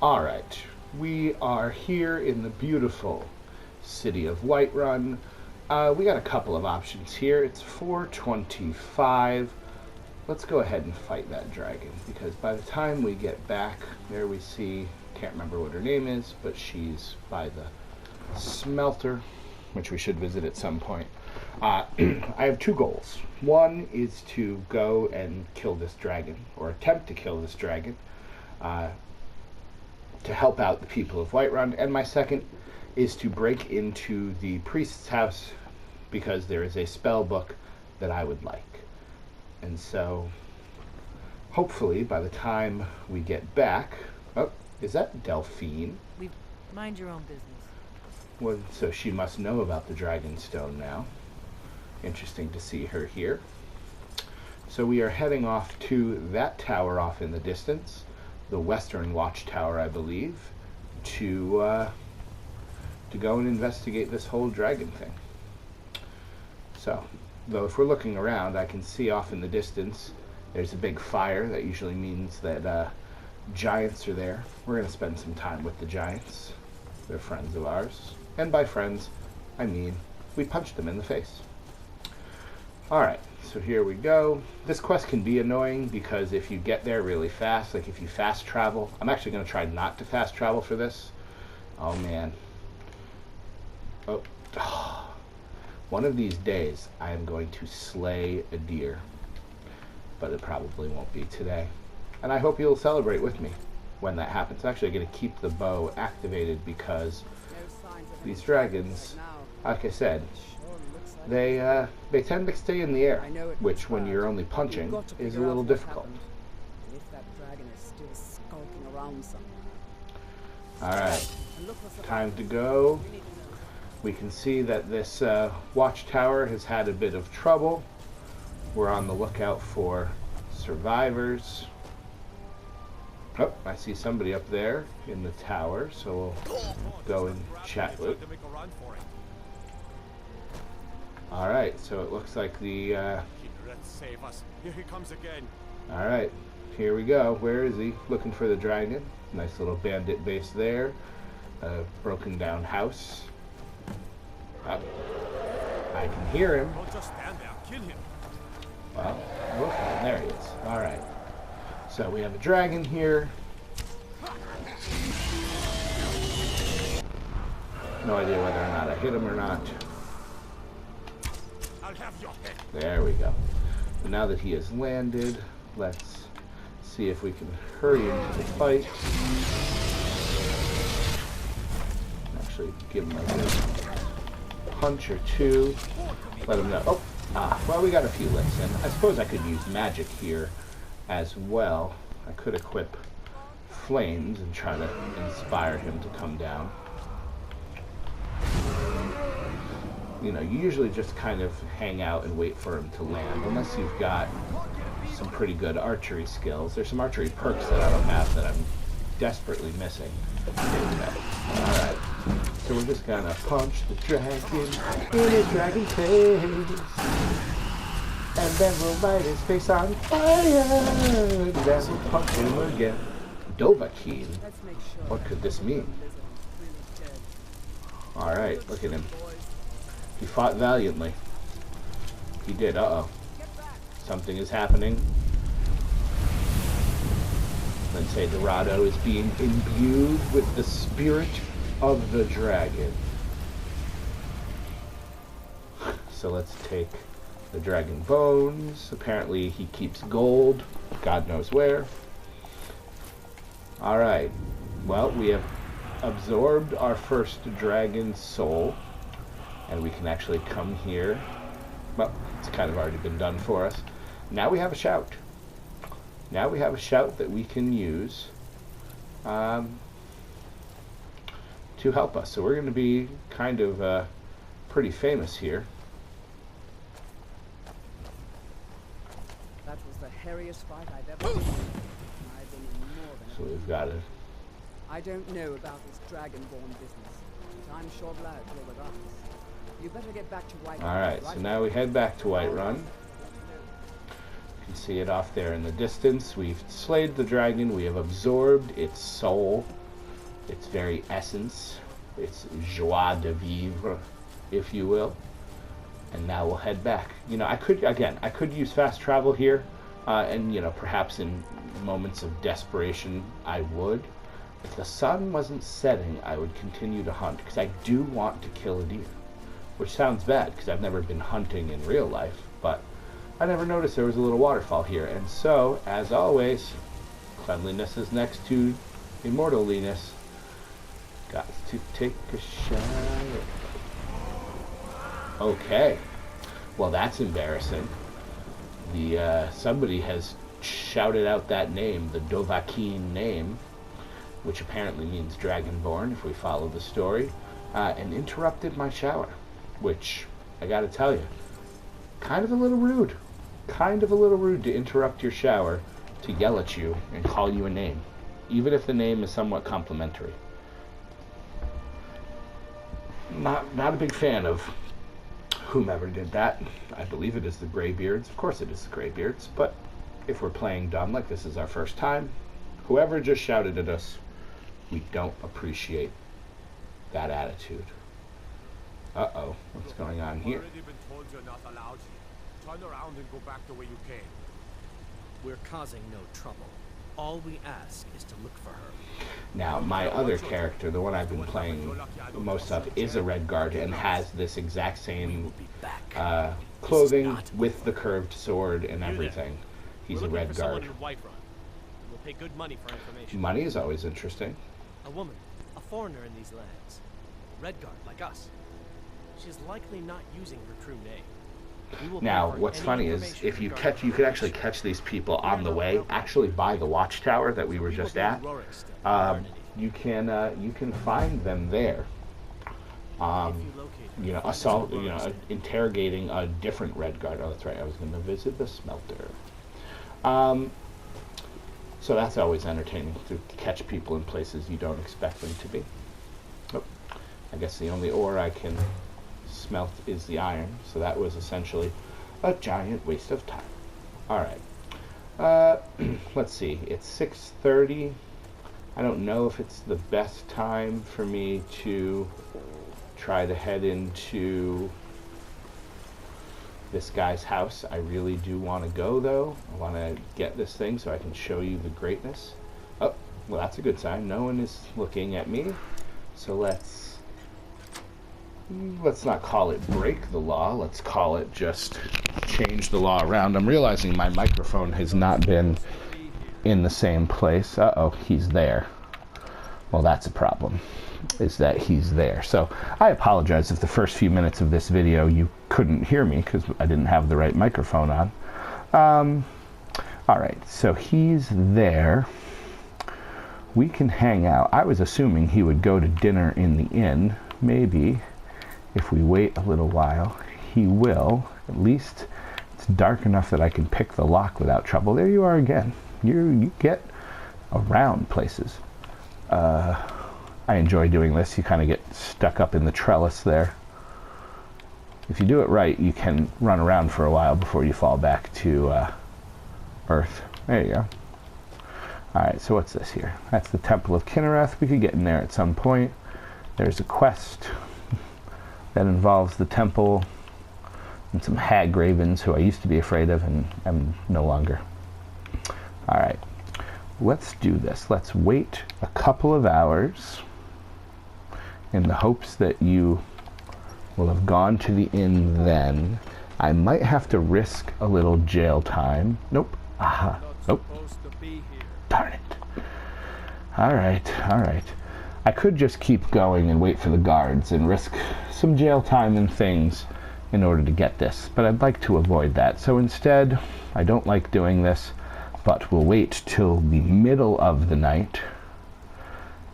Alright, we are here in the beautiful city of Whiterun. We got a couple of options here. It's 425. Let's go ahead and fight that dragon, because by the time we get back, there we see, can't remember what her name is, but she's by the smelter, which we should visit at some point. I have two goals. One is to go and kill this dragon, or attempt to kill this dragon, to help out the people of Whiterun, and my second is to break into the priest's house because there is a spell book that I would like. And so, hopefully, by the time we get back... Oh, is that Delphine? Mind your own business. Well, so she must know about the Dragonstone now. Interesting to see her here. So we are heading off to that tower off in the distance, the Western Watchtower, I believe, to go and investigate this whole dragon thing. So, though if we're looking around, I can see off in the distance there's a big fire. That usually means that giants are there. We're going to spend some time with the giants. They're friends of ours. And by friends, I mean we punched them in the face. Alright, so here we go. This quest can be annoying because if you get there really fast, like if you fast travel, I'm actually going to try not to fast travel for this. Oh man. Oh. One of these days, I am going to slay a deer. But it probably won't be today. And I hope you'll celebrate with me when that happens. Actually, I'm going to keep the bow activated because these dragons, like I said, they tend to stay in the air, which when you're only punching is a little difficult. If that dragon is still skulking around somewhere. Alright, time to go. We can see that this watchtower has had a bit of trouble. We're on the lookout for survivors. Oh, I see somebody up there in the tower, so we'll go and chat with. Alright, so it looks like the... Save us. Here he comes again. Alright, here we go. Where is he? Looking for the dragon. Nice little bandit base there. A broken down house. I can hear him. Don't just stand there. Kill him. Well, look at him. There he is. Alright. So we have a dragon here. No idea whether or not I hit him or not. I'll have your head. There we go. And now that he has landed, let's see if we can hurry into the fight. Actually, give him a good punch or two. Let him know. Oh, well, we got a few licks in. I suppose I could use magic here as well. I could equip flames and try to inspire him to come down. You know, you usually just kind of hang out and wait for him to land, unless you've got some pretty good archery skills. There's some archery perks that I don't have that I'm desperately missing. Alright, so we're just gonna punch the dragon in his dragon face, and then we'll light his face on fire, and then we'll punch him again. Dovahkiin. What could this mean? Alright, look at him. He fought valiantly. He did. Uh-oh. Something is happening. Lince Dorado is being imbued with the spirit of the dragon. So let's take the dragon bones. Apparently he keeps gold. God knows where. Alright. Well, we have absorbed our first dragon soul. And we can actually come here. Well, it's kind of already been done for us. Now we have a shout. Now we have a shout that we can use to help us. So we're going to be kind of pretty famous here. That was the hairiest fight I've ever been in. I've been in more than So we've got to... I don't know about this dragonborn business, but I'm sure glad you're with us. You better get back to Whiterun. Alright, so now we head back to Whiterun. You can see it off there in the distance. We've slayed the dragon. We have absorbed its soul. its very essence, its joie de vivre, if you will. And now we'll head back. You know, I could use fast travel here, and, you know, perhaps in moments of desperation I would. If the sun wasn't setting, I would continue to hunt, because I do want to kill a deer. Which sounds bad, because I've never been hunting in real life, but I never noticed there was a little waterfall here. And so, as always, cleanliness is next to immortaliness. Got to take a shower. Okay. Well, that's embarrassing. Somebody has shouted out that name, the Dovahkiin name, which apparently means Dragonborn, if we follow the story, and interrupted my shower, which, I gotta tell you, kind of a little rude. Kind of a little rude to interrupt your shower to yell at you and call you a name, even if the name is somewhat complimentary. Not a big fan of whomever did that. I believe it is the Greybeards. Of course it is the Greybeards, but if we're playing dumb like this is our first time, whoever just shouted at us, we don't appreciate that attitude. Uh-oh, what's going on here? Already been told you're not allowed here. Turn around and go back the way you came. We're causing no trouble. All we ask is to look for her. Now, my other character, the one I've been playing most of, is a Redguard and has this exact same clothing with the curved sword and everything. He's a Redguard. We'll pay good money for information. Money is always interesting. A woman, a foreigner in these lands. Redguard, like us. She's likely not using her true name. Now, what's funny is if you could actually catch these people on the way, actually by the watchtower that we were just at. You can find them there. You know, interrogating a different Redguard. Oh, that's right. I was going to visit the smelter. So that's always entertaining to catch people in places you don't expect them to be. Oh, I guess the only ore I can smelt is the iron, so that was essentially a giant waste of time. Alright. Let's see. It's 6:30. I don't know if it's the best time for me to try to head into this guy's house. I really do want to go, though. I want to get this thing so I can show you the greatness. Oh, well, that's a good sign. No one is looking at me. So let's not call it break the law. Let's call it just change the law around. I'm realizing my microphone has not been in the same place. Uh-oh, he's there. Well, that's a problem, is that he's there. So I apologize if the first few minutes of this video you couldn't hear me because I didn't have the right microphone on. All right, so he's there. We can hang out. I was assuming he would go to dinner in the inn. Maybe if we wait a little while, he will. At least it's dark enough that I can pick the lock without trouble. There you are again. You get around places. I enjoy doing this. You kind of get stuck up in the trellis there. If you do it right, you can run around for a while before you fall back to Earth. There you go. Alright, so what's this here? That's the Temple of Kinnereth. We could get in there at some point. There's a quest that involves the temple and some hag ravens who I used to be afraid of and am no longer. Alright, let's do this. Let's wait a couple of hours in the hopes that you will have gone to the inn then. I might have to risk a little jail time. Nope. Aha. Nope. Darn it. Alright. I could just keep going and wait for the guards and risk some jail time and things in order to get this, but I'd like to avoid that. So instead, I don't like doing this, but we'll wait till the middle of the night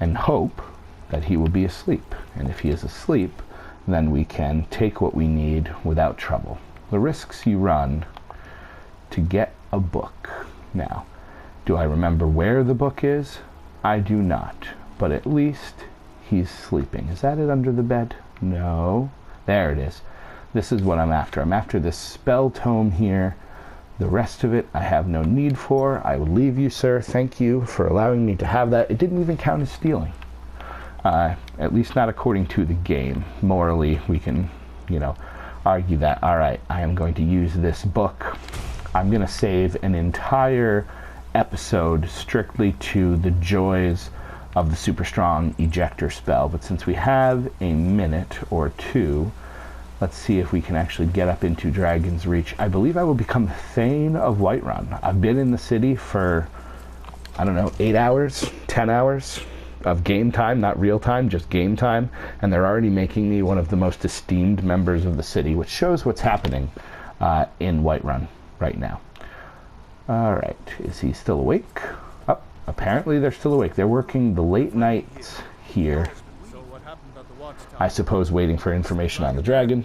and hope that he will be asleep. And if he is asleep, then we can take what we need without trouble. The risks you run to get a book. Now, do I remember where the book is? I do not, but at least he's sleeping. Is that it under the bed? No. There it is. This is what I'm after. I'm after this spell tome here. The rest of it I have no need for. I will leave you, sir. Thank you for allowing me to have that. It didn't even count as stealing. At least not according to the game. Morally, we can, argue that, all right, I am going to use this book. I'm going to save an entire episode strictly to the joys of the super strong ejector spell. But since we have a minute or two, let's see if we can actually get up into Dragon's Reach. I believe I will become Thane of Whiterun. I've been in the city for, 8 hours, 10 hours of game time, not real time, just game time, and they're already making me one of the most esteemed members of the city, which shows what's happening in Whiterun right now. All right, is he still awake? Oh, apparently they're still awake. They're working the late nights here. I suppose waiting for information on the dragon.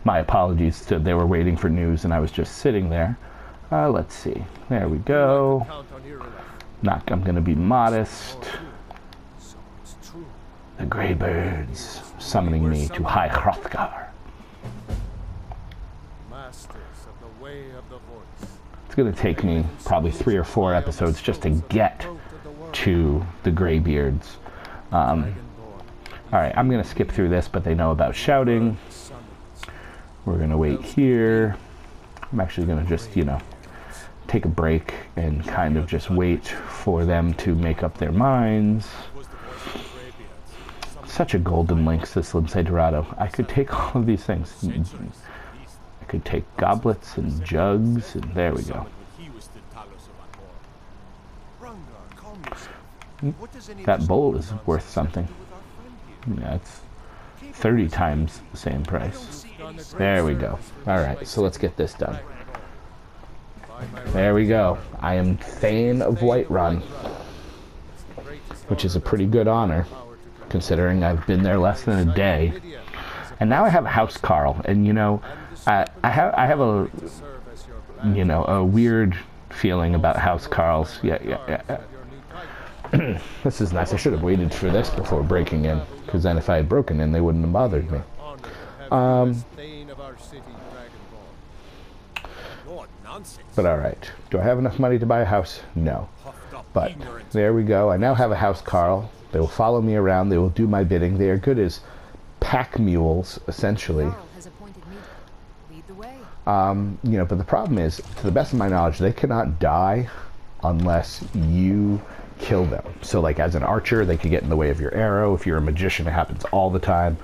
My apologies to they were waiting for news and I was just sitting there. Let's see. There we go. I'm going to be modest. The Greybirds summoning me to High Hrothgar. It's going to take me probably 3 or 4 episodes just to get to the Greybeards. Alright, I'm going to skip through this, but they know about shouting. We're going to wait here. I'm actually going to just, take a break and kind of just wait for them to make up their minds. Such a golden links, this Lince Dorado. I could take all of these things. I could take goblets and jugs, and there we go. That bowl is worth something. Yeah, it's 30 times the same price. There we go. Alright, so let's get this done. There we go. I am Thane of Whiterun, which is a pretty good honor, considering I've been there less than a day. And now I have House Carl, and I have a a weird feeling about House Carl's. Yeah. This is nice. I should have waited for this before breaking in, because then if I had broken in, they wouldn't have bothered me. But alright. Do I have enough money to buy a house? No. But there we go. I now have a House Carl. They will follow me around. They will do my bidding. They are good as pack mules, essentially. But the problem is, to the best of my knowledge, they cannot die unless you kill them. So like as an archer, they could get in the way of your arrow. If you're a magician, it happens all the time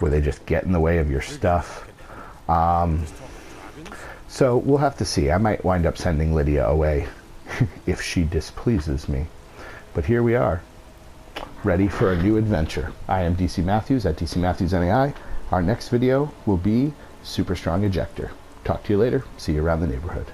where they just get in the way of your stuff. So we'll have to see. I might wind up sending Lydia away if she displeases me. But here we are, ready for a new adventure. I am DC Matthews at DC Matthews NAI. Our next video will be Super Strong Ejector. Talk to you later. See you around the neighborhood.